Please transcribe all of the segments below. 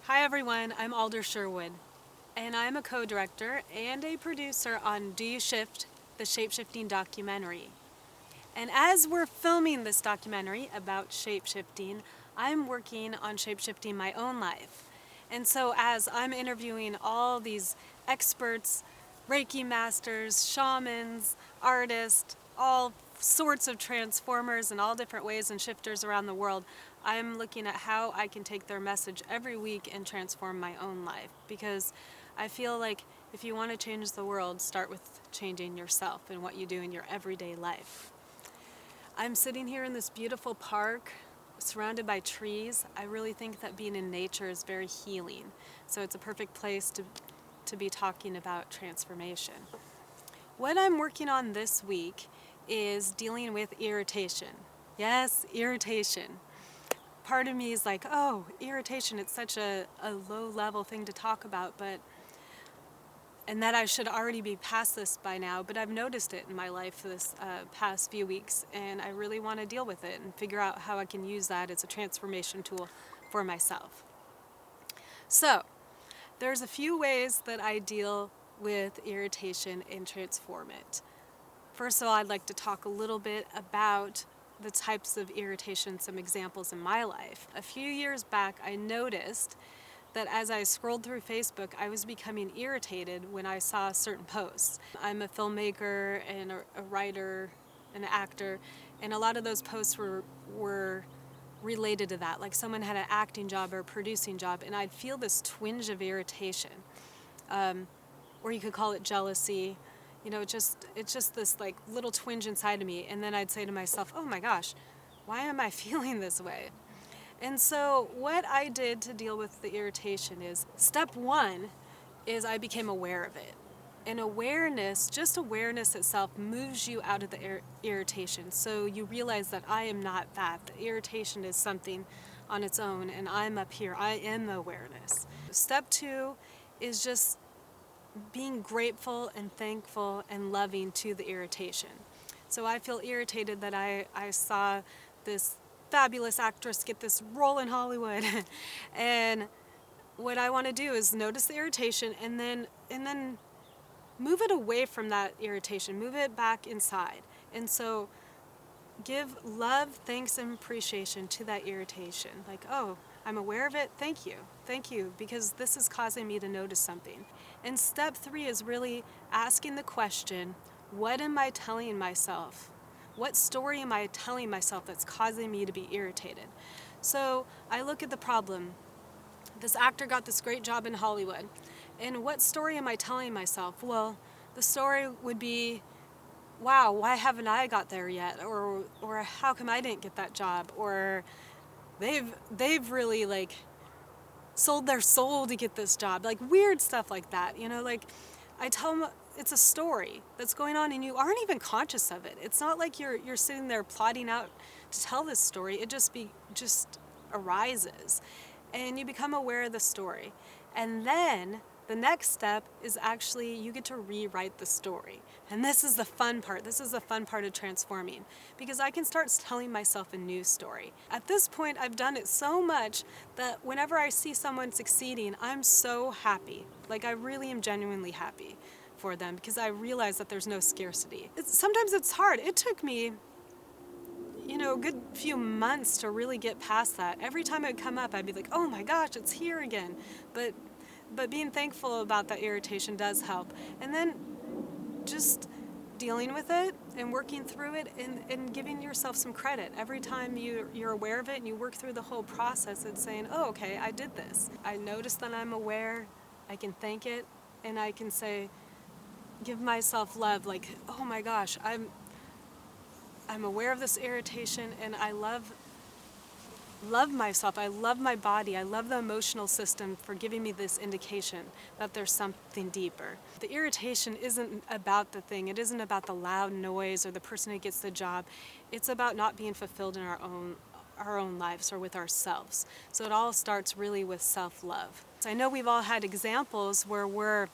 Hi everyone, I'm Alder Sherwood, and I'm a co-director and a producer on Do You Shift, the shape-shifting documentary. And as we're filming this documentary about shape-shifting, I'm working on shape-shifting my own life. And so as I'm interviewing all these experts, Reiki masters, shamans, artists, all sorts of transformers in all different ways and shifters around the world, I'm looking at how I can take their message every week and transform my own life. Because I feel like if you want to change the world, start with changing yourself and what you do in your everyday life. I'm sitting here in this beautiful park surrounded by trees. I really think that being in nature is very healing. So it's a perfect place to be talking about transformation. What I'm working on this week is dealing with irritation. Yes, irritation. Part of me is like, oh, irritation, it's such a low-level thing to talk about, and that I should already be past this by now, but I've noticed it in my life this past few weeks, and I really want to deal with it and figure out how I can use that as a transformation tool for myself. So, there's a few ways that I deal with irritation and transform it. First of all, I'd like to talk a little bit about the types of irritation, some examples in my life. A few years back, I noticed that as I scrolled through Facebook, I was becoming irritated when I saw certain posts. I'm a filmmaker and a writer, an actor, and a lot of those posts were related to that. Like someone had an acting job or a producing job, and I'd feel this twinge of irritation, or you could call it jealousy. You know, it's just this like little twinge inside of me, and then I'd say to myself, oh my gosh, why am I feeling this way? And so what I did to deal with the irritation is, step one is I became aware of it. And awareness, just awareness itself, moves you out of the irritation. So you realize that I am not that. The irritation is something on its own, and I'm up here. I am the awareness. Step two is just being grateful and thankful and loving to the irritation. So I feel irritated that I saw this fabulous actress get this role in Hollywood. And what I want to do is notice the irritation and then move it away from that irritation, move it back inside. And so give love, thanks, and appreciation to that irritation. Like, oh, I'm aware of it, thank you, because this is causing me to notice something. And step three is really asking the question, what am I telling myself? What story am I telling myself that's causing me to be irritated? So I look at the problem. This actor got this great job in Hollywood. And what story am I telling myself? Well, the story would be, wow, why haven't I got there yet? Or how come I didn't get that job? Or they've really like sold their soul to get this job. Like weird stuff like that. You know, like I tell them it's a story that's going on and you aren't even conscious of it. It's not like you're sitting there plotting out to tell this story. It just arises and you become aware of the story. And then the next step is actually you get to rewrite the story. And this is the fun part. This is the fun part of transforming, because I can start telling myself a new story. At this point, I've done it so much that whenever I see someone succeeding, I'm so happy. Like I really am genuinely happy for them because I realize that there's no scarcity. Sometimes it's hard. It took me a good few months to really get past that. Every time it would come up, I'd be like, oh my gosh, it's here again. But being thankful about that irritation does help. And then just dealing with it and working through it and giving yourself some credit. Every time you're aware of it and you work through the whole process, it's saying, oh, okay, I did this. I noticed that I'm aware, I can thank it, and I can say, give myself love, like, oh my gosh, I'm aware of this irritation and I love myself. I love my body. I love the emotional system for giving me this indication that there's something deeper. The irritation isn't about the thing. It isn't about the loud noise or the person who gets the job. It's about not being fulfilled in our own lives or with ourselves. So it all starts really with self-love. So I know we've all had examples where we're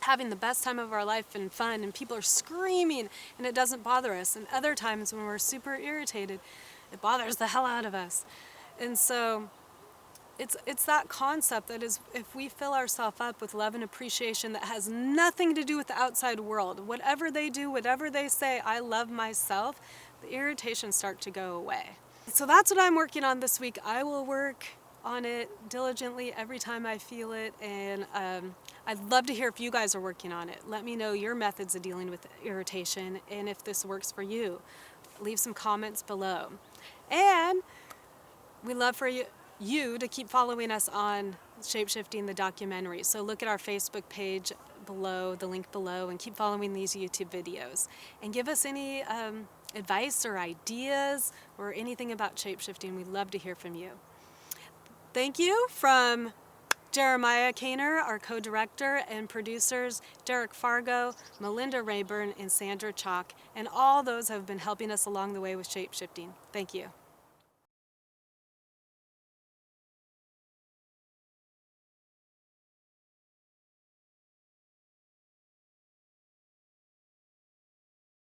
having the best time of our life and fun and people are screaming and it doesn't bother us. And other times when we're super irritated, it bothers the hell out of us. And so It's that concept that is, if we fill ourselves up with love and appreciation that has nothing to do with the outside world, whatever they do, whatever they say, I love myself, the irritations start to go away. So that's what I'm working on this week. I will work on it diligently every time I feel it, and I'd love to hear if you guys are working on it. Let me know your methods of dealing with irritation and if this works for you. Leave some comments below. And we love for you to keep following us on Shapeshifting the documentary. So look at our Facebook page below, the link below, and keep following these YouTube videos. And give us any advice or ideas or anything about shapeshifting. We'd love to hear from you. Thank you from Jeremiah Kaner, our co-director, and producers Derek Fargo, Melinda Rayburn, and Sandra Chalk, and all those who have been helping us along the way with shapeshifting. Thank you.